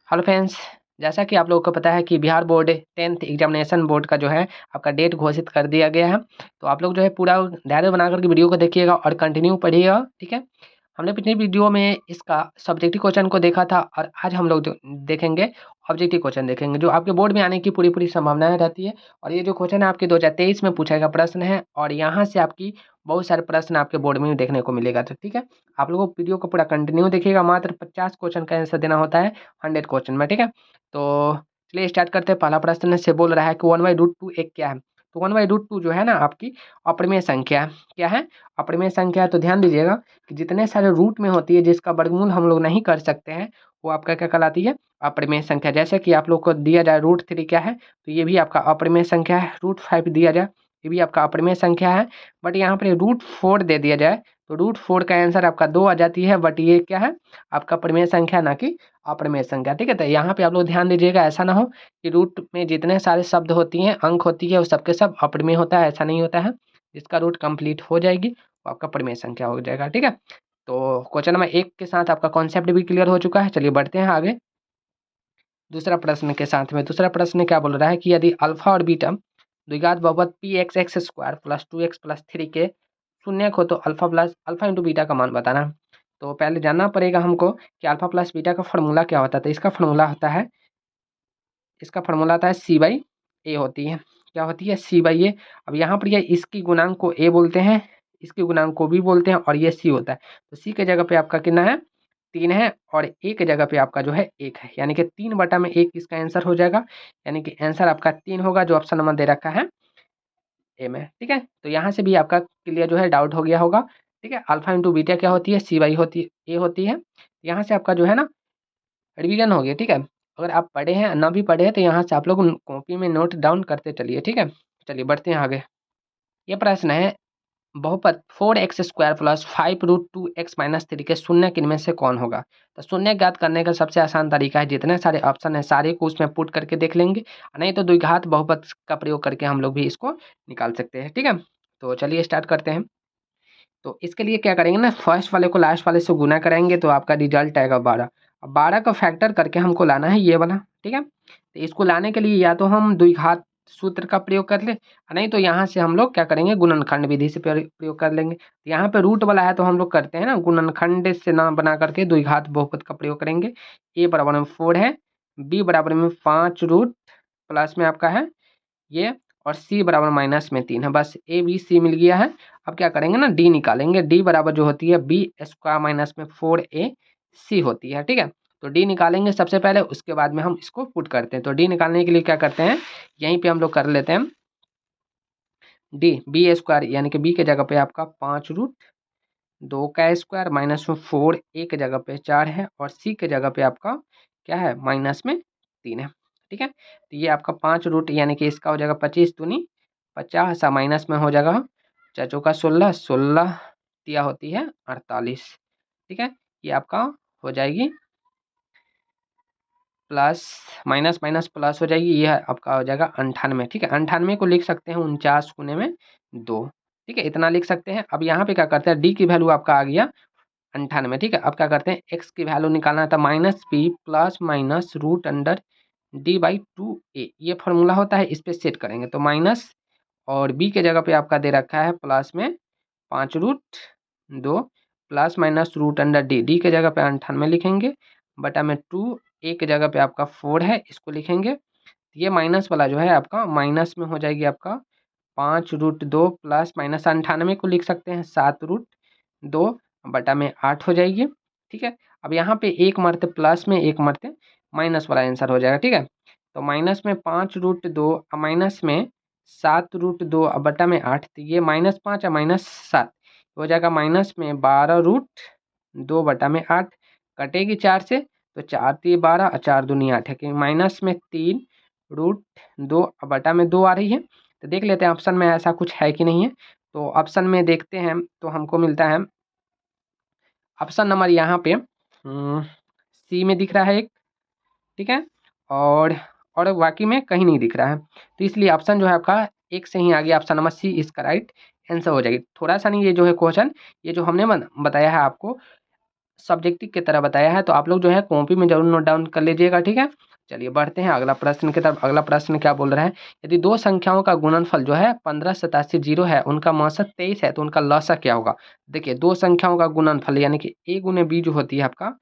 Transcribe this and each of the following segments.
Hello friends, जैसा कि आप लोगों को पता है कि Bihar board 10th examination board का जो है आपका डेट घोषित कर दिया गया है। तो आप लोग जो है पूरा धैर्य बना करके वीडियो को देखिएगा और कंटिन्यू पढ़िएगा, ठीक है। हमने पिछली वीडियो में इसका सब्जेक्टिव क्वेश्चन को देखा था और आज हम लोग जो देखेंगे ऑब्जेक्टिव क्वेश्चन देखेंगे जो आपके बोर्ड में आने की पूरी पूरी संभावनाएं रहती है। और ये जो क्वेश्चन है आपके 2023 में पूछा गया प्रश्न है और यहाँ से आपकी बहुत सारे प्रश्न आपके बोर्ड में भी देखने को मिलेगा। तो ठीक है, आप लोगों को वीडियो को पूरा कंटिन्यू देखिएगा। मात्र 50 क्वेश्चन का आंसर देना होता है 100 क्वेश्चन में, ठीक है। तो चलिए स्टार्ट करते हैं। पहला प्रश्न से बोल रहा है कि 1/√2 एक क्या है। तो 1/√2 जो है ना आपकी अपरिमेय संख्या है। क्या है? अपरिमेय संख्या है। तो ध्यान दीजिएगा कि जितने सारे रूट में होती है जिसका वर्गमूल हम लोग नहीं कर सकते हैं वो आपका क्या कहलाती है? अपरिमेय संख्या। जैसे कि आप लोग को दिया जाए √3 क्या है, तो ये भी आपका अपरिमेय संख्या है। √5 दिया जाए, ये भी आपका अपरिमेय संख्या है। बट यहाँ पर √4 दे दिया जाए तो √4 का आंसर आपका 2 आ जाती है। बट ये क्या है? आपका परिमेय संख्या, ना कि अपरिमेय संख्या, ठीक है। तो यहाँ पे आप लोग ध्यान दीजिएगा, ऐसा ना हो कि रूट में जितने सारे शब्द होती हैं, अंक होती है, वो सबके सब अपरिमेय होता है, ऐसा नहीं होता है। जिसका रूट कंप्लीट हो जाएगी वो आपका परिमेय संख्या हो जाएगा, ठीक है। तो क्वेश्चन नंबर 1 के साथ आपका कॉन्सेप्ट भी क्लियर हो चुका है। चलिए बढ़ते हैं आगे दूसरा प्रश्न के साथ में। दूसरा प्रश्न क्या बोल रहा है कि यदि अल्फा और बीटा द्विघात बहुपद p(x(x² + 2x + 3 के शून्यक हो तो अल्फा इंटू बीटा का मान बताना। तो पहले जानना पड़ेगा हमको कि अल्फा प्लस बीटा का फॉर्मूला क्या होता है। तो इसका फॉर्मूला आता है c/a होती है। क्या होती है? c/a। अब यहाँ पर ये इसकी गुणांक को a बोलते हैं, इसके गुणांक को b बोलते हैं और ये c होता है। तो c के जगह पे आपका कितना है? 3 है और a के जगह पे आपका जो है 1 है, यानी कि 3/1 इसका आंसर हो जाएगा। यानी कि आंसर आपका 3 होगा, जो ऑप्शन नंबर दे रखा है ए में, ठीक है। तो यहाँ से भी आपका क्लियर जो है डाउट हो गया होगा, ठीक है। अल्फा इंटू बीटा क्या होती है? c/a होती है, a होती है। यहाँ से आपका जो है ना रिवीजन हो गया, ठीक है। अगर आप पढ़े हैं ना भी पढ़े हैं तो यहाँ से आप लोग कॉपी में नोट डाउन करते चलिए, ठीक है। चलिए बढ़ते हैं आगे। ये प्रश्न है बहुपद 4x² + 5√2x - 3 के शून्यक इनमें से कौन होगा। तो शून्यक ज्ञात करने का सबसे आसान तरीका है, जितने सारे ऑप्शन है सारे को उसमें पुट करके देख लेंगे, नहीं तो द्विघात बहुपद का प्रयोग करके हम लोग भी इसको निकाल सकते हैं, ठीक है। तो चलिए स्टार्ट करते हैं। तो इसके लिए क्या करेंगे ना, फर्स्ट वाले को लास्ट वाले से गुना करेंगे तो आपका रिजल्ट आएगा 12। अब 12 का फैक्टर करके हमको लाना है ये वाला, ठीक है। तो इसको लाने के लिए या तो हम द्विघात सूत्र का प्रयोग कर ले, नहीं तो यहाँ से हम लोग क्या करेंगे, गुणनखंड विधि से प्रयोग कर लेंगे। तो यहाँ पे रूट वाला है तो हम लोग करते हैं ना गुणनखंड से ना बना करके द्विघात बहुपद का प्रयोग करेंगे। a बराबर में 4 है, b बराबर में 5 रूट प्लस में आपका है ये, और c बराबर माइनस में 3 है। बस a b c मिल गया है। अब क्या करेंगे ना, d निकालेंगे। d बराबर जो होती है b² माइनस में 4ac होती है, ठीक है। तो d निकालेंगे सबसे पहले, उसके बाद में हम इसको पुट करते हैं। तो d निकालने के लिए क्या करते हैं, यहीं पे हम लोग कर लेते हैं d b² यानी कि b के जगह पे आपका 5√2 का स्क्वायर माइनस में 4, a के जगह पे 4 है और c के जगह पे आपका क्या है, माइनस में 3 है, ठीक है। तो ये आपका 5 रूट यानी कि इसका हो जाएगा 25 दूनी 50, माइनस में हो जाएगा 4 चौका 16, 16 दिया होती है 48, ठीक है। ये आपका हो जाएगी प्लस माइनस माइनस प्लस हो जाएगी, ये आपका हो जाएगा 98, ठीक है। 98 को लिख सकते हैं 49 गुने में 2, ठीक है, इतना लिख सकते हैं। अब यहाँ पे क्या करते हैं, डी की वैल्यू आपका आ गया 98, ठीक है। अब क्या करते हैं, एक्स की वैल्यू निकालना था -b प्लस माइनस √d/2a, ये फॉर्मूला होता है, इस पे सेट करेंगे। तो माइनस और b के जगह पे आपका दे रखा है प्लस में 5√2 प्लस माइनस √d, डी के जगह पे 98 लिखेंगे बटा में 2, a के जगह पे आपका 4 है, इसको लिखेंगे। ये माइनस वाला जो है आपका माइनस में हो जाएगी आपका 5√2 प्लस माइनस 98 को लिख सकते हैं 7√2 बटा में 8 हो जाएगी, ठीक है। अब यहाँ पे एक मरते प्लस में एक मरते माइनस वाला आंसर हो जाएगा, ठीक है। तो माइनस में 5√2 माइनस में 7√2 बटा में 8, तो ये -5 और -7 हो जाएगा माइनस में 12√2 बटा में 8, कटेगी 4 से, तो 4 × 12 और 4 दूनी 8 है कि माइनस में 3√2 बटा में 2 आ रही है। तो देख लेते हैं ऑप्शन में ऐसा कुछ है कि नहीं है। तो ऑप्शन में देखते हैं तो हमको मिलता है ऑप्शन नंबर यहाँ पे सी में दिख रहा है एक, ठीक है, और बाकी में कहीं नहीं दिख रहा है। तो इसलिए ऑप्शन जो है आपका एक से ही आ गया, ऑप्शन नंबर सी इसका राइट आंसर हो जाएगी। थोड़ा सा नहीं, ये जो है क्वेश्चन, ये जो हमने बताया है आपको सब्जेक्टिव की तरह बताया है, तो आप लोग जो है कॉपी में जरूर नोट डाउन कर लीजिएगा, ठीक है। चलिए बढ़ते हैं अगला प्रश्न की तरफ। अगला प्रश्न क्या बोल रहा है, यदि दो संख्याओं का गुणनफल जो है 1587 है, उनका मौसत 23 है, तो उनका लसा क्या होगा। देखिए दो संख्याओं का गुणनफल यानी कि a गुने b जो होती है आपका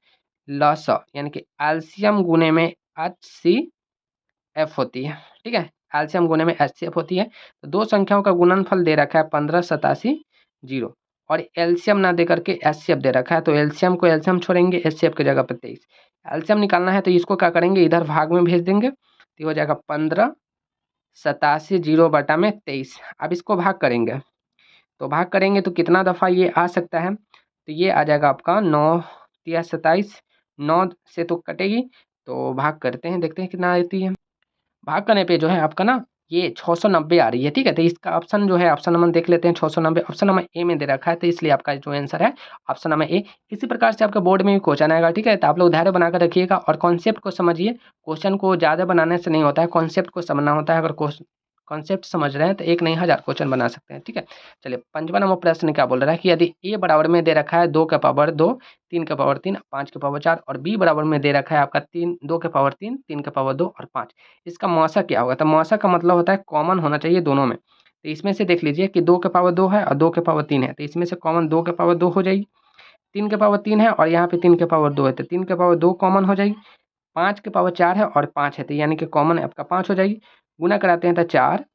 लसा, यानी कि एलसीएम गुने में HCF होती है, ठीक है। एलसीएम गुने में HCF होती है। तो दो संख्याओं का गुणनफल दे रखा है 1587 और एलसीएम ना दे करके एचसीएफ दे रखा है, तो एलसीएम को एलसीएम छोड़ेंगे, एचसीएफ की जगह पर 23। एलसीएम निकालना है तो इसको क्या करेंगे, इधर भाग में भेज देंगे, तो हो जाएगा 1587 अब इसको भाग करेंगे, तो भाग करेंगे तो कितना दफ़ा ये आ सकता है, तो ये आ जाएगा आपका 9 या 27, 9 से तो कटेगी, तो भाग करते हैं, देखते हैं कितना आती है। भाग करने पे जो है आपका ना ये 690 आ रही है, ठीक है। तो इसका ऑप्शन जो है, ऑप्शन नंबर देख लेते हैं, 690 ऑप्शन नंबर ए में दे रखा है, तो इसलिए आपका जो आंसर है ऑप्शन नंबर ए। इसी प्रकार से आपके बोर्ड में भी क्वेश्चन आएगा, ठीक है। तो आप लोग धैर्य बनाकर रखिएगा और कॉन्सेप्ट को समझिए। क्वेश्चन को ज़्यादा बनाने से नहीं होता है, कॉन्सेप्ट को समझना होता है। अगर कॉन्सेप्ट समझ रहे हैं तो एक नहीं 1000 क्वेश्चन बना सकते हैं, ठीक है। चलिए 5वां नंबर प्रश्न क्या बोल रहा है कि यदि ए बराबर में दे रखा है 2 के पावर 2, 3 के पावर 3, 5 के पावर 4 और बी बराबर में दे रखा है आपका 2 के पावर 3, 3 के पावर 2 और 5, इसका मौसा क्या होगा। तो मौसा का मतलब होता है कॉमन होना चाहिए दोनों में। तो इसमें से देख लीजिए कि 2 के पावर 2 है और 2 के पावर 3 है, तो इसमें से कॉमन 2 के पावर 2 हो जाएगी। 3 के पावर 3 है और यहाँ पे 3 के पावर 2 है, तो 3 के पावर 2 कॉमन हो जाएगी। 5 के पावर 4 है और 5 है, तो यानी कि कॉमन आपका 5 हो जाएगी। गुना कराते हैं तो 4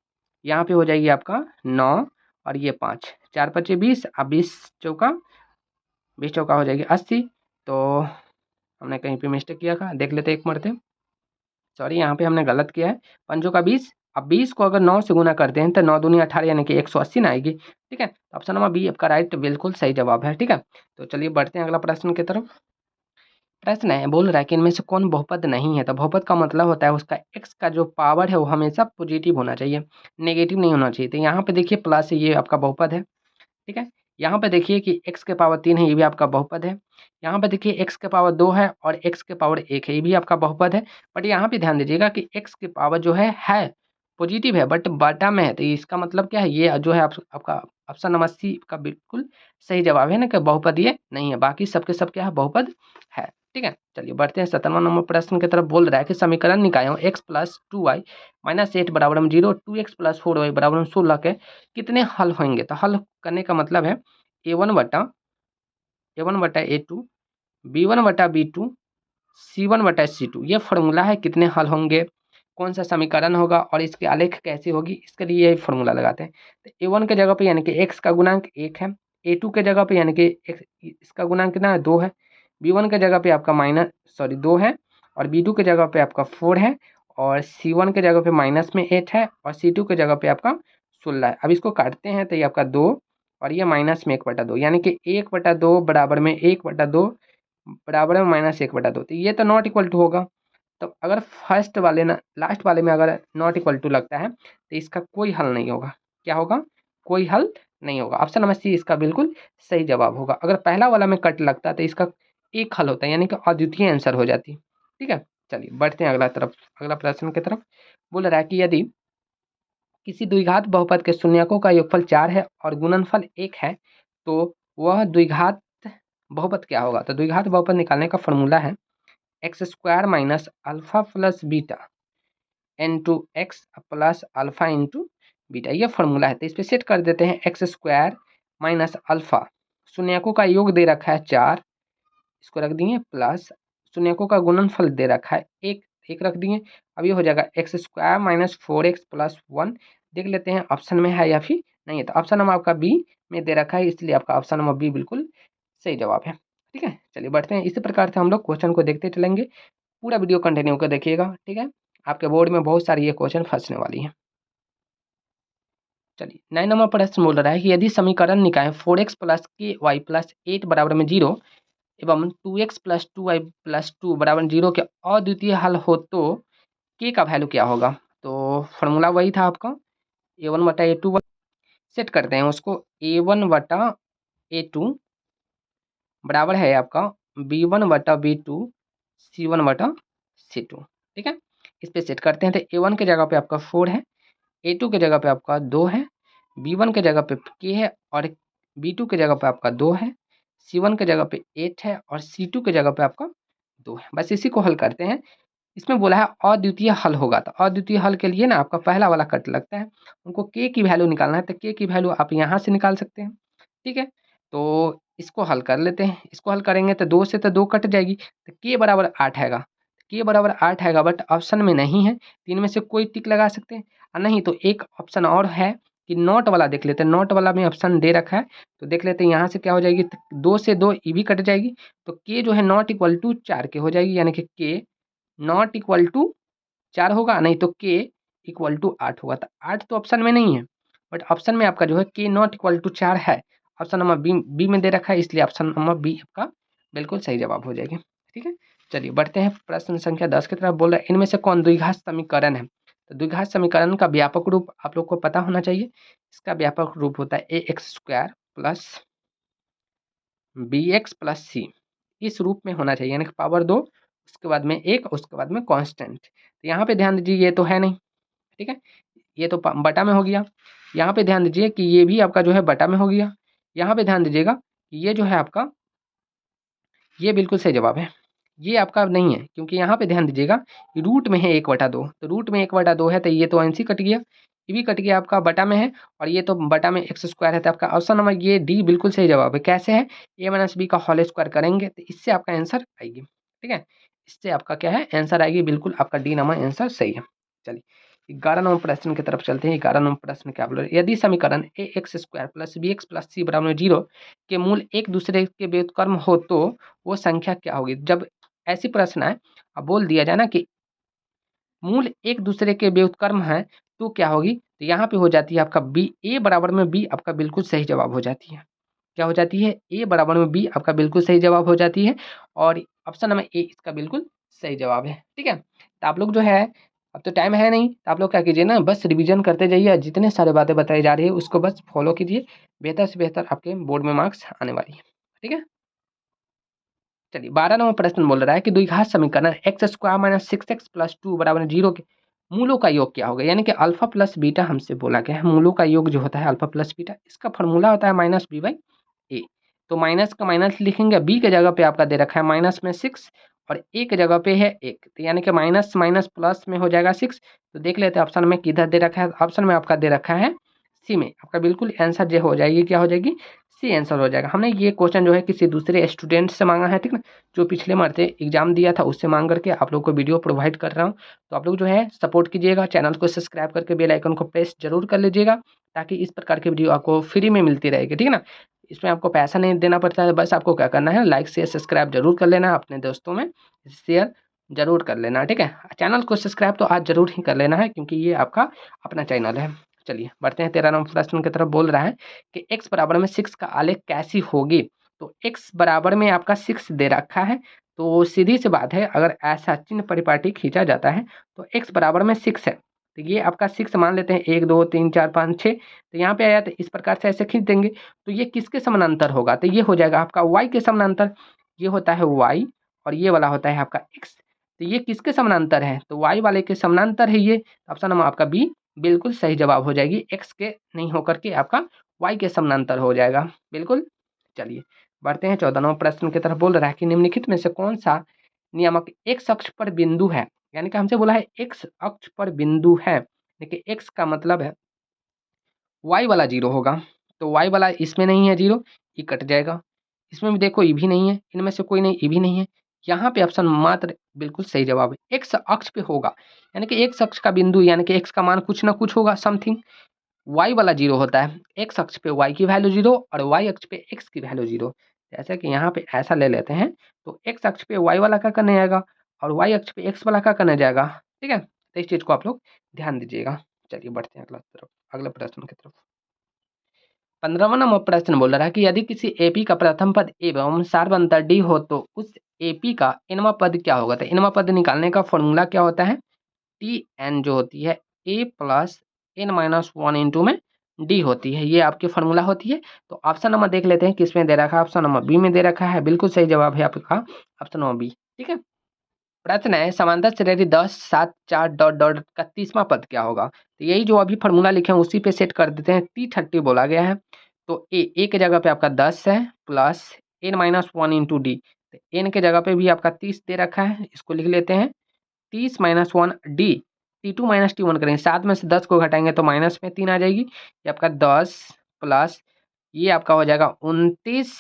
यहाँ पे हो जाएगी आपका 9 और ये 5, 4 पचे 20 और 20 चौका हो जाएगी 80। तो हमने कहीं पे मिस्टेक किया था, देख लेते एक मरते। सॉरी, यहाँ पे हमने गलत किया है। 5 का 20, अब 20 को अगर 9 से गुना करते हैं तो 9 दूनी 18 यानी कि 180 ना आएगी, ठीक है। तो ऑप्शन नंबर बी आपका राइट बिल्कुल सही जवाब है, ठीक है। तो चलिए बढ़ते हैं अगला प्रश्न की तरफ। प्रश्न है, बोल रहा है कि इनमें से कौन बहुपद नहीं है। तो बहुपद का मतलब होता है उसका x का जो पावर है वो हमेशा पॉजिटिव होना चाहिए, नेगेटिव नहीं होना चाहिए। तो यहाँ पे देखिए प्लस, ये आपका बहुपद है, ठीक है। यहाँ पे देखिए कि x के पावर 3 है, ये भी आपका बहुपद है। यहाँ पे देखिए x के पावर 2 है और x के पावर 1 है, ये भी आपका बहुपद है। बट यहाँ पे ध्यान दीजिएगा कि x के पावर जो है पॉजिटिव है बट बटा में है, तो इसका मतलब क्या है, ये जो है आपका ऑप्शन नंबर सी का बिल्कुल सही जवाब है ना, कि बहुपद ये नहीं है, बाकी सबके सब क्या है बहुपद है, ठीक है। चलिए बढ़ते हैं 17वां नंबर प्रश्न की तरफ। बोल रहा है कि समीकरण निकायों x प्लस 2y माइनस 8 बराबर में 0, 2x प्लस 4y बराबर में 16 के कितने हल होंगे। तो हल करने का मतलब है a1 बटा a2, b1 बटा b2, c1 बटा c2, ये फॉर्मूला है कितने हल होंगे, कौन सा समीकरण होगा और इसकी आलेख कैसी होगी, इसके लिए यही फॉर्मूला लगाते हैं। तो ए1 के जगह पे यानी कि x का गुणांक 1 है, a2 के जगह पे यानी कि इसका गुणांक कितना है 2 है, b1 के जगह पे आपका 2 है और b2 के जगह पे आपका 4 है और c1 के जगह पे माइनस में 8 है और c2 के जगह पे आपका 16 है। अब इसको काटते हैं तो ये आपका 2 और ये माइनस में 1/2, यानी कि 1/2 बराबर में 1/2 बराबर में -1/2, तो ये तो नॉट इक्वल टू होगा। तो अगर फर्स्ट वाले ना लास्ट वाले में अगर नॉट इक्वल टू लगता है तो इसका कोई हल नहीं होगा। क्या होगा, कोई हल नहीं होगा। ऑप्शन नंबर सी इसका बिल्कुल सही जवाब होगा। अगर पहला वाला में कट लगता है तो इसका एक हल होता है, यानी कि अद्वितीय आंसर हो जाती, ठीक है। चलिए बढ़ते हैं अगला प्रश्न की तरफ। बोल रहा है कि यदि किसी द्विघात बहुपद के शून्यकों का योगफल 4 है और गुणनफल 1 है, तो वह द्विघात बहुपद क्या होगा। तो द्विघात बहुपद निकालने का फॉर्मूला है x square minus alpha plus beta into x plus alpha into beta, ये फॉर्मूला है। तो इस पर सेट कर देते हैं, एक्स स्क्वायर माइनस अल्फा, शून्यकों का योग दे रखा है 4, इसको रख दिए, प्लस शून्यकों का गुणनफल दे रखा है 1, 1 रख दिए। अब ये हो जाएगा x square minus 4x plus 1, देख लेते हैं ऑप्शन में है या फिर नहीं है। तो ऑप्शन नंबर आपका बी में दे रखा है, इसलिए आपका ऑप्शन नंबर बी बिल्कुल सही जवाब है, ठीक है। चलिए बढ़ते हैं, इसी प्रकार से हम लोग क्वेश्चन को देखते चलेंगे, पूरा वीडियो कंटिन्यू कर देखिएगा, ठीक है। आपके बोर्ड में बहुत सारी ये क्वेश्चन फंसने वाली है। चलिए 9 नंबर प्रश्न बोल रहा है कि यदि समीकरण निकाय 4x प्लस के वाई प्लस 8 बराबर में 0 एवं 2x प्लस 2y प्लस 2 बराबर 0 के अद्वितीय हल हो तो के का वैल्यू क्या होगा। तो फॉर्मूला वही था आपका a1/a2, सेट करते हैं उसको, a1/a2 बराबर है आपका b1/b2 c1/c2, ठीक है। इस पे सेट करते हैं तो a1 के जगह पे आपका 4 है, a2 के जगह पे आपका 2 है, b1 के जगह पे k है और b2 के जगह पे आपका 2 है, C1 की जगह पे 8 है और C2 की जगह पे आपका 2 है। बस इसी को हल करते हैं। इसमें बोला है अद्वितीय हल होगा, तो अद्वितीय हल के लिए ना आपका पहला वाला कट लगता है। उनको k की वैल्यू निकालना है, तो k की वैल्यू आप यहाँ से निकाल सकते हैं। ठीक है, तो इसको हल कर लेते हैं। इसको हल करेंगे तो 2 से तो 2 कट जाएगी, तो k बराबर 8 आएगा। k बराबर 8 आएगा, बट ऑप्शन में नहीं है। 3 में से कोई टिक लगा सकते हैं, और नहीं तो एक ऑप्शन और है कि नॉट वाला देख लेते हैं। नॉट वाला में ऑप्शन दे रखा है, तो देख लेते हैं यहाँ से क्या हो जाएगी। 2 से 2 ये भी कट जाएगी, तो k जो है नॉट इक्वल टू 4 के हो जाएगी, यानी कि k नॉट इक्वल टू 4 होगा, नहीं तो k इक्वल टू 8 होगा। तो 8 तो ऑप्शन में नहीं है, बट ऑप्शन में आपका जो है k नॉट इक्वल टू 4 है। ऑप्शन नंबर बी में दे रखा है, इसलिए ऑप्शन नंबर बी आपका बिल्कुल सही जवाब हो जाएगी। ठीक है, चलिए बढ़ते हैं प्रश्न संख्या 10 की तरफ। बोल रहा है इनमें से कौन द्विघात समीकरण है। तो द्विघात समीकरण का व्यापक रूप आप लोग को पता होना चाहिए। इसका व्यापक रूप होता है A X square plus B X plus C. इस रूप में होना चाहिए, यानी कि पावर 2, उसके बाद में 1, उसके बाद में कांस्टेंट। तो यहाँ पे ध्यान दीजिए, ये तो है नहीं। ठीक है, ये तो बटा में हो गया। यहाँ पे ध्यान दीजिए कि ये भी आपका जो है बटा में हो गया। यहाँ पे ध्यान दीजिएगा कि ये जो है आपका, ये बिल्कुल सही जवाब है। ये आपका नहीं है, क्योंकि यहाँ पे ध्यान दीजिएगा कि रूट में है 1/2, तो रूट में 1/2 है, तो ये तो एनसी कट गया, ये भी कट गया, आपका बटा में है, और ये तो बटा में एक्स स्क्वायर है। तो आपका ऑप्शन नंबर ये डी बिल्कुल सही जवाब है। कैसे है, ए माइनस बी का होल स्क्वायर करेंगे तो इससे आपका आंसर आएगी। ठीक है, इससे आपका क्या है आंसर आएगी, बिल्कुल आपका डी नंबर आंसर सही है। चलिए 11 नंबर प्रश्न की तरफ चलते हैं। 11 नंबर प्रश्न क्या बोल रहे हैं, यदि समीकरण A X square plus B X plus C बराबर 0 के मूल एक दूसरे के व्युत्क्रम हो तो वो संख्या क्या होगी। जब ऐसी प्रश्न है, अब बोल दिया जाए ना कि मूल एक दूसरे के व्युत्क्रम है तो क्या होगी, तो यहाँ पे हो जाती है आपका बी, ए बराबर में बी आपका बिल्कुल सही जवाब हो जाती है। क्या हो जाती है, ए बराबर में बी आपका बिल्कुल सही जवाब हो जाती है, और ऑप्शन नंबर ए इसका बिल्कुल सही जवाब है। ठीक है, तो आप लोग जो है, अब तो टाइम है नहीं, तो आप लोग क्या कीजिए ना, बस रिवीजन करते जाइए, जितने सारे बातें बताई जा रही है उसको बस फॉलो कीजिए, बेहतर से बेहतर आपके बोर्ड में मार्क्स आने वाली है। ठीक है, चलिए 12 नंबर प्रश्न बोल रहा है कि द्विघात समीकरण x square minus 6x plus 2 बराबर 0 के मूलों का योग क्या होगा। यानी कि अल्फा प्लस बीटा हमसे बोला गया है, मूलों का योग जो होता है अल्फा प्लस बीटा, इसका फॉर्मूला होता है माइनस बी बाई ए। तो माइनस का माइनस लिखेंगे, बी के जगह पे आपका दे रखा है माइनस में 6, और ए के जगह पे है 1, तो यानी कि माइनस माइनस प्लस में हो जाएगा 6। तो देख लेते हैं ऑप्शन में किधर दे रखा है, ऑप्शन में आपका दे रखा है सी में। आपका बिल्कुल आंसर जो हो जाएगी, क्या हो जाएगी, सी आंसर हो जाएगा। हमने ये क्वेश्चन जो है किसी दूसरे स्टूडेंट से मांगा है, ठीक ना, जो पिछले मरते एग्जाम दिया था उससे मांग करके आप लोग को वीडियो प्रोवाइड कर रहा हूँ। तो आप लोग जो है सपोर्ट कीजिएगा, चैनल को सब्सक्राइब करके बेल आइकन को प्रेस जरूर कर लीजिएगा, ताकि इस प्रकार की वीडियो आपको फ्री में मिलती रहेगी। ठीक है ना, इसमें आपको पैसा नहीं देना पड़ता है, बस आपको क्या करना है, लाइक शेयर सब्सक्राइब जरूर कर लेना, अपने दोस्तों में शेयर जरूर कर लेना। ठीक है, चैनल को सब्सक्राइब तो आज जरूर ही कर लेना है, क्योंकि ये आपका अपना चैनल है। चलिए बढ़ते हैं 13 नंबर प्रश्न की तरफ। बोल रहा है कि x बराबर में 6 का आलेख कैसी होगी। तो x बराबर में आपका 6 दे रखा है, तो सीधी सी बात है, अगर ऐसा चिन्ह परिपाटी खींचा जाता है तो x बराबर में 6 है, तो ये आपका 6 मान लेते हैं, 1 2 3 4 5 6, तो यहाँ पे आया तो इस प्रकार से ऐसे खींच देंगे। तो ये किसके समानांतर होगा, तो ये हो जाएगा आपका y के समानांतर। ये होता है y, और ये वाला होता है आपका x, तो ये किसके समानांतर है, तो y वाले के समानांतर है ये। ऑप्शन नंबर आपका बी बिल्कुल सही जवाब हो जाएगी, x के नहीं होकर के आपका y के समानांतर हो जाएगा बिल्कुल। चलिए बढ़ते हैं 14 नंबर प्रश्न की तरफ। बोल रहा है कि निम्नलिखित में से कौन सा नियामक x अक्ष पर बिंदु है। यानी कि हमसे बोला है x अक्ष पर बिंदु है, देखिए x का मतलब है y वाला 0 होगा, तो y वाला इसमें नहीं है 0, ये कट जाएगा। इसमें भी देखो ये भी नहीं है, इनमें से कोई नहीं, ये भी नहीं है। यहाँ पे ऑप्शन मात्र बिल्कुल सही जवाब है, x अक्ष पे होगा, यानी कि x अक्ष का बिंदु, यानी कि x का मान कुछ ना कुछ होगा, समथिंग। y वाला 0 होता है, x अक्ष पे y की वैल्यू 0 और y अक्ष पे x की वैल्यू 0। जैसे कि यहाँ पे ऐसा ले लेते हैं, तो x अक्ष पे y वाला का करने जाएगा और y अक्ष पे x वाला का करने जाएगा। ठीक है, तो इस चीज को आप लोग ध्यान दीजिएगा। चलिए बढ़ते हैं अगले प्रश्न की तरफ। 15वां नंबर प्रश्न बोल रहा है कि यदि किसी एपी का प्रथम पद एवं सार्वंतर डी हो तो उस एपी का इनवा पद क्या होगा। तो इनवा पद निकालने का फॉर्मूला क्या होता है, टी एन जो होती है ए प्लस एन माइनस 1 इंटू में डी होती है, ये आपकी फॉर्मूला होती है। तो ऑप्शन नंबर देख लेते हैं किसमें दे रखा है, ऑप्शन नंबर बी में दे रखा है, बिल्कुल सही जवाब है आपका ऑप्शन नंबर बी। ठीक है, प्रश्न है समांतर श्रेणी 10 7 4 डॉट डॉट का 30वां पद क्या होगा। तो यही जो अभी फॉर्मूला लिखे हैं उसी पे सेट कर देते हैं। T30 बोला गया है, तो ए की जगह पे आपका 10 है plus n minus one into D. तो n के जगह पे भी आपका 30 दे रखा है, इसको लिख लेते हैं 30 minus one D, T2 minus T1 करेंगे, 7 में से 10 को घटाएंगे तो माइनस में 3 आ जाएगी। ये आपका 10 प्लस ये आपका हो जाएगा 29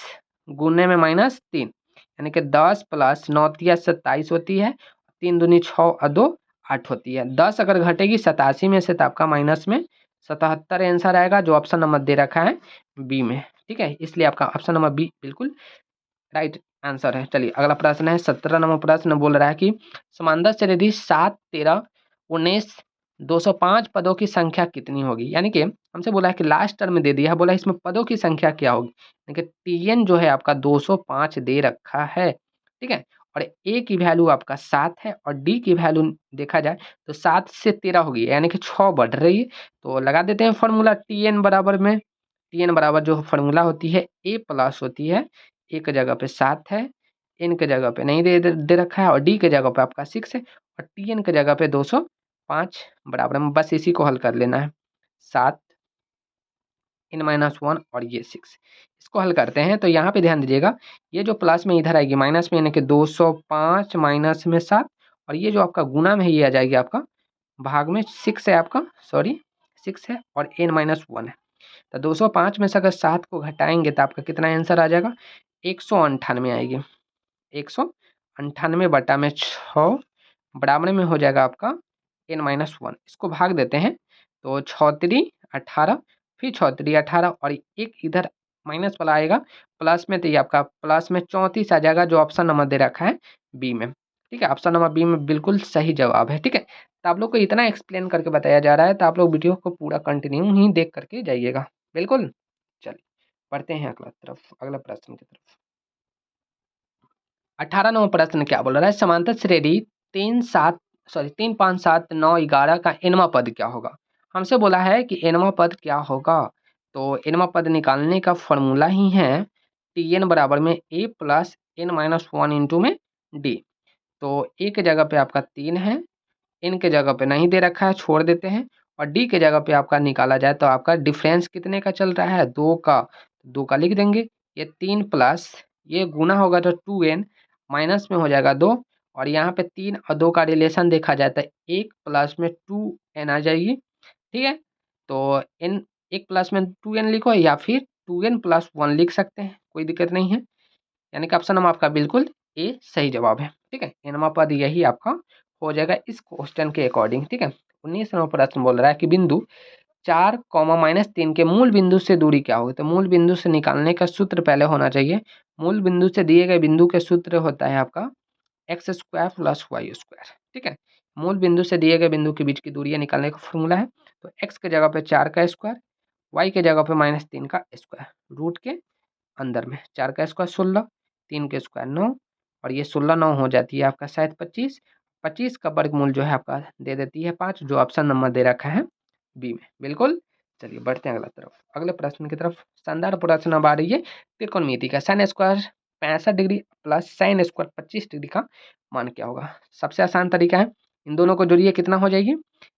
गुने में -3, यानी कि 10 प्लस 9 तिया 27 होती है, 3 दूनी 6 और 2 8 होती है। 10 अगर घटेगी 87 में से तो आपका माइनस में 77 आंसर आएगा, जो ऑप्शन नंबर दे रखा है बी में। ठीक है, इसलिए आपका ऑप्शन नंबर बी बिल्कुल राइट आंसर है। चलिए अगला प्रश्न है 17 नंबर प्रश्न बोल रहा है कि समांतर श्रेणी 7 13 19 205 पदों की संख्या कितनी होगी। यानी कि हमसे बोला है कि लास्ट टर्म में दे दिया है, बोला इसमें पदों की संख्या क्या होगी। यानी कि टीएन जो है आपका 205 दे रखा है, ठीक है, और ए की वैल्यू आपका 7 है और डी की वैल्यू देखा जाए तो 7 से 13 होगी, यानी कि 6 बढ़ रही है। तो लगा देते हैं फॉर्मूला टीएन बराबर में, टीएन बराबर जो फॉर्मूला होती है ए प्लस होती है, ए के जगह पे 7 है, एन के जगह पे नहीं दे रखा है, और डी के जगह पे आपका 6 है, और टी एन के जगह पे 205 बराबर में बस इसी को हल कर लेना है। 7 n माइनस वन और ये 6, इसको हल करते हैं तो यहाँ पे ध्यान दीजिएगा, ये जो प्लस में इधर आएगी माइनस में, यानी कि 205 माइनस में 7, और ये जो आपका गुना में ये आ जाएगी आपका भाग में 6 है आपका, सॉरी 6 है और n माइनस वन है। तो 205 में से अगर 7 को घटाएंगे तो आपका कितना आंसर आ जाएगा, 198 आएगी। 198 बटा में 6 बराबर में हो जाएगा आपका n माइनस वन। इसको भाग देते हैं तो 6 3 18, फिर 6 3 18 और एक इधर माइनस वाला आएगा प्लस में, तो ये आपका प्लस में 34 आ जाएगा, जो ऑप्शन नंबर दे रखा है बी में। ठीक है, ऑप्शन नंबर बी में बिल्कुल सही जवाब है। ठीक है, तो आप लोग को इतना एक्सप्लेन करके बताया जा रहा है, तो आप लोग वीडियो को पूरा कंटिन्यू ही देख करके जाइएगा। बिल्कुल, चलिए पढ़ते हैं अगला प्रश्न की तरफ। 18 नंबर प्रश्न क्या बोल रहा है, समांतर श्रेणी 3 5 7 9 11 का एनवा पद क्या होगा। हमसे बोला है कि एनवा पद क्या होगा, तो एनवा पद निकालने का फॉर्मूला ही है टी एन बराबर में A plus N minus one into में डी। तो ए के जगह पे आपका 3 है, एन के जगह पे नहीं दे रखा है, छोड़ देते हैं, और डी के जगह पे आपका निकाला जाए तो आपका डिफरेंस कितने का चल रहा है, 2 का, 2 का लिख देंगे। ये 3 प्लस ये गुना होगा तो 2n माइनस में हो जाएगा 2, और यहाँ पे 3 और 2 का रिलेशन देखा जाए तो 1 प्लस में 2n आ जाएगी। ठीक है, तो n 1 प्लस में 2n लिखो या फिर 2n प्लस 1 लिख सकते हैं, कोई दिक्कत नहीं है। यानी कि ऑप्शन नंबर आपका बिल्कुल ए सही जवाब है। ठीक है, एनवा पद यही आपका हो जाएगा इस क्वेश्चन के अकॉर्डिंग। ठीक है, 19 नंबर प्रश्न बोल रहा है कि बिंदु 4 -3 के मूल बिंदु से दूरी क्या होगी। तो मूल बिंदु से निकालने का सूत्र पहले होना चाहिए। मूल बिंदु से दिए गए बिंदु के सूत्र होता है आपका X square plus Y square. ठीक है, मूल बिंदु से दिए गए बिंदु के बीच की दूरियां निकालने का फॉर्मूला है, तो एक्स के जगह पे 4 का स्क्वायर, वाई के जगह पे -3 का स्क्वायर, रूट के अंदर में 4 का स्क्वायर 16, 3 के स्क्वायर 9, और ये 16 9 हो जाती है आपका शायद 25, 25 का वर्गमूल जो है आपका दे देती है 5, जो ऑप्शन नंबर दे रखा है बी में। बिल्कुल, चलिए बढ़ते हैं अगले प्रश्न की तरफ। शानदार प्रश्न अब आ रही है त्रिकोणमिति का, sine square 65 degree plus sine square 25 degree का मान क्या होगा। सबसे आसान तरीका है, इन दोनों को जोड़िए, कितना हो जाएगी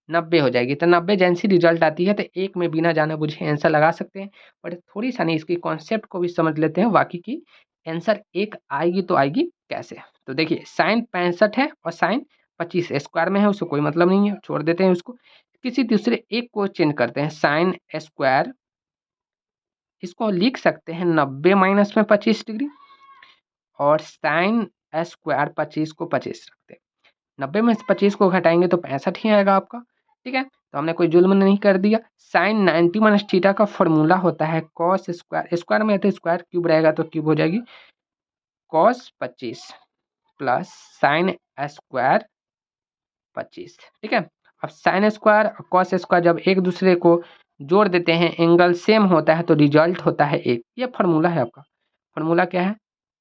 90 हो जाएगी। तो 90 जैसी रिजल्ट आती है तो एक में बिना जाने बुझे आंसर लगा सकते हैं, बट थोड़ी सा नहीं, इसकी कॉन्सेप्ट को भी समझ लेते हैं, बाकी की आंसर एक आएगी तो आएगी कैसे। तो देखिए साइन 65 है और साइन 25 स्क्वायर में है, उससे कोई मतलब नहीं है, छोड़ देते हैं उसको। किसी दूसरे एक को चेंज करते हैं, साइन स्क्वायर इसको लिख सकते हैं 90 माइनस में 25 डिग्री, और साइन स्क्वायर 25 को 25 रखते हैं, 90 में से 25 को घटाएंगे तो 65 ही आएगा आपका। ठीक है, तो हमने कोई जुल्म नहीं कर दिया। साइन 90 माइनस थीटा का फॉर्मूला होता है कॉस स्क्वायर, स्क्वायर में तो स्क्वायर, क्यूब रहेगा तो क्यूब हो जाएगी, कॉस 25 प्लस साइन स्क्वायर 25। ठीक है, अब साइन स्क्वायर और कॉस स्क्वायर जब एक दूसरे को जोड़ देते हैं, एंगल सेम होता है तो रिजल्ट होता है एक। ये फार्मूला है आपका, फार्मूला क्या है,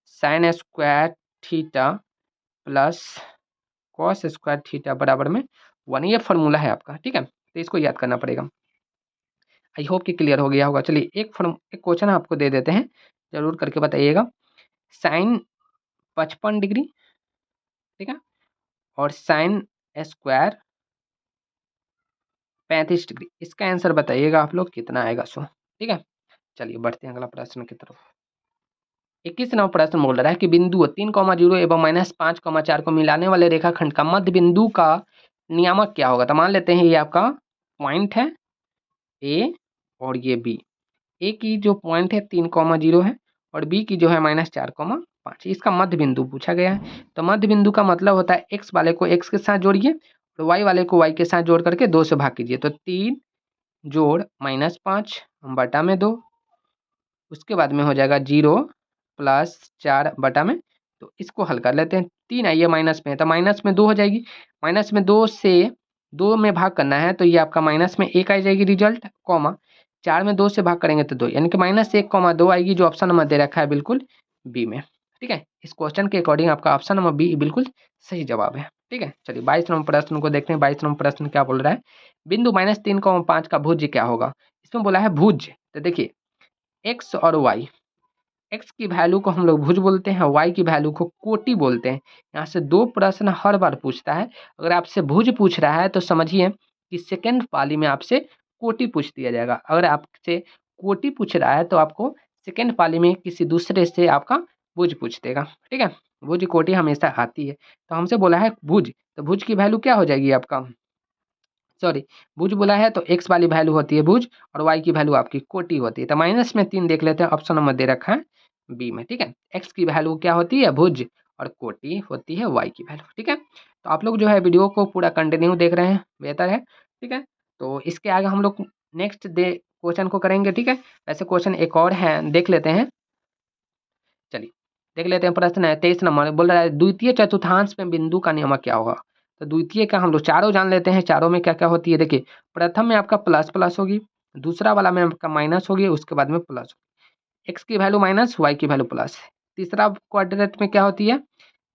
sine square theta plus cos square theta बराबर में 1, ये फार्मूला है आपका। ठीक है, तो इसको याद करना पड़ेगा। आई होप कि क्लियर हो गया होगा। चलिए एक क्वेश्चन आपको दे देते हैं, जरूर करके बताइएगा। साइन 55 डिग्री, ठीक है, और साइन स्क्वायर 35 डिग्री, इसका आंसर बताइएगा आप लोग कितना आएगा सो। ठीक है, चलिए बढ़ते हैं अगला प्रश्न की तरफ। 21 नंबर प्रश्न बोल रहा है कि बिंदु 3,0 एवं -5,4 को मिलाने वाले रेखाखंड का मध्य बिंदु का नियामक क्या होगा। तो मान लेते हैं ये आपका पॉइंट है ए और ये बी। ए की जो पॉइंट है 3,0 है और बी की जो है -4,5। इसका मध्य बिंदु पूछा गया है। तो मध्य बिंदु का मतलब होता है एक्स वाले को एक्स के साथ जोड़िए और वाई वाले को वाई के साथ जोड़ करके 2 से भाग कीजिए। तो 3 जोड़ -5 बटा में 2, उसके बाद में हो जाएगा 0 प्लस 4 बटा में। तो इसको हल कर लेते हैं। 3 आइए माइनस में है तो माइनस में 2 हो जाएगी। माइनस में 2 से 2 में भाग करना है तो ये आपका माइनस में 1 आ जाएगी रिजल्ट, कॉमा 4 में 2 से भाग करेंगे तो 2, यानी कि -1,2 आएगी, जो ऑप्शन नंबर दे रखा है बिल्कुल बी में। ठीक है, इस क्वेश्चन के अकॉर्डिंग आपका ऑप्शन नंबर बी बिल्कुल सही जवाब है। ठीक है, चलिए 22 नंबर प्रश्न को देखते हैं। 22 नंबर प्रश्न क्या बोल रहा है, बिंदु -3,5 का भुज क्या होगा। इसमें बोला है भुज। तो देखिए एक्स और वाई, एक्स की वैल्यू को हम लोग भुज बोलते हैं, वाई की वैल्यू को कोटि बोलते हैं। यहाँ से 2 प्रश्न हर बार पूछता है। अगर आपसे भुज पूछ रहा है तो समझिए कि सेकंड पाली में आपसे कोटि पूछ दिया जाएगा। अगर आपसे कोटि पूछ रहा है तो आपको सेकंड पाली में किसी दूसरे से आपका भुज पूछ देगा। ठीक है, भुज कोटि हमेशा आती है। तो हमसे बोला है भुज, तो भुज की वैल्यू क्या हो जाएगी आपका, सॉरी, भुज बोला है तो एक्स वाली वैल्यू होती है भुज और वाई की वैल्यू आपकी कोटि होती है। तो -3 देख लेते हैं, ऑप्शन नंबर दे रखा है बी में। ठीक है, एक्स की वैल्यू क्या होती है भुज और कोटि होती है वाई की वैल्यू। ठीक है, तो आप लोग जो है वीडियो को पूरा कंटिन्यू देख रहे हैं, बेहतर है। ठीक है, तो इसके आगे हम लोग नेक्स्ट डे क्वेश्चन को करेंगे। ठीक है, ऐसे क्वेश्चन एक और है, देख लेते हैं। चलिए देख लेते हैं, प्रश्न है 23 नंबर, बोल रहा है द्वितीय चतुर्थांश में बिंदु का नियमक क्या होगा। तो द्वितीय का हम लोग चारों जान लेते हैं, चारों में क्या क्या होती है। देखिए प्रथम में आपका प्लस प्लस होगी, दूसरा वाला में आपका माइनस होगी, उसके बाद में प्लस, एक्स की वैल्यू माइनस वाई की वैल्यू प्लस। तीसरा क्वाड्रेंट में क्या होती है,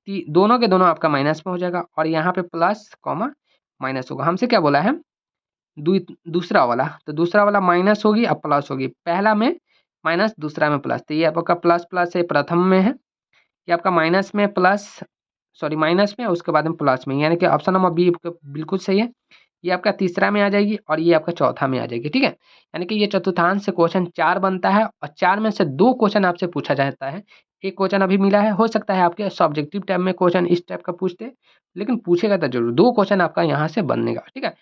दोनों के दोनों आपका माइनस में हो जाएगा और यहाँ पे प्लस कॉमा माइनस होगा। हमसे क्या बोला है दूसरा वाला, तो दूसरा वाला माइनस होगी अब प्लस होगी, पहला में माइनस दूसरा में प्लस। तो ये आपका प्लस प्लस है प्रथम में है, ये आपका माइनस में प्लस, सॉरी माइनस में उसके बाद में प्लस में, यानी कि ऑप्शन नंबर बी बिल्कुल सही है। ये आपका तीसरा में आ जाएगी और ये आपका चौथा में आ जाएगी। ठीक है, यानी कि ये चतुर्थांश से क्वेश्चन 4 बनता है और 4 में से 2 क्वेश्चन आपसे पूछा जाता है। एक क्वेश्चन अभी मिला है, हो सकता है आपके सब्जेक्टिव टाइप में क्वेश्चन इस टाइप का पूछते, लेकिन पूछेगा तो जरूर, 2 क्वेश्चन आपका यहाँ से बनेगा। ठीक है,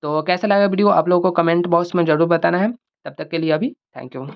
तो कैसा लगा वीडियो आप लोगों को कमेंट बॉक्स में जरूर बताना है। तब तक के लिए अभी थैंक यू।